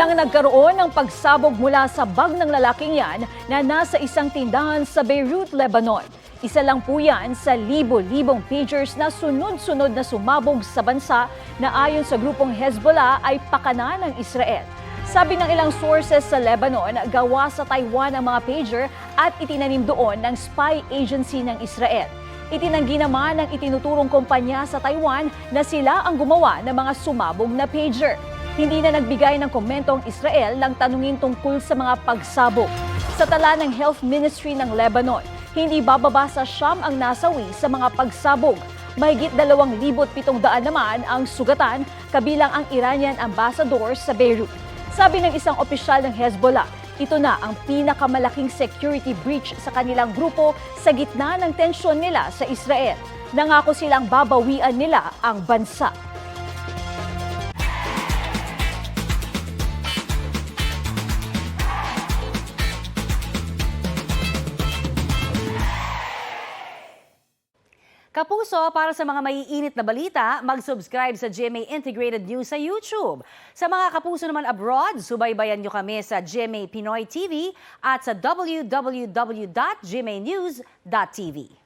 Biglang nagkaroon ng pagsabog mula sa bag ng lalaking yan na nasa isang tindahan sa Beirut, Lebanon. Isa lang po yan sa libo-libong pagers na sunod-sunod na sumabog sa bansa na ayon sa grupong Hezbollah ay pakana ng Israel. Sabi ng ilang sources sa Lebanon, gawa sa Taiwan ang mga pager at itinanim doon ng spy agency ng Israel. Itinanggi naman ng itinuturong kumpanya sa Taiwan na sila ang gumawa ng mga sumabog na pager. Hindi na nagbigay ng komento ang Israel ng tanungin tungkol sa mga pagsabog. Sa tala ng Health Ministry ng Lebanon, hindi bababa sa 9 ang nasawi sa mga pagsabog. Mahigit 2,700 naman ang sugatan, kabilang ang Iranian ambassador sa Beirut. Sabi ng isang opisyal ng Hezbollah, ito na ang pinakamalaking security breach sa kanilang grupo sa gitna ng tensyon nila sa Israel. Nangako silang babawian nila ang bansa. Kapuso, para sa mga maiinit na balita, mag-subscribe sa GMA Integrated News sa YouTube. Sa mga kapuso naman abroad, subaybayan nyo kami sa GMA Pinoy TV at sa www.gmanews.tv.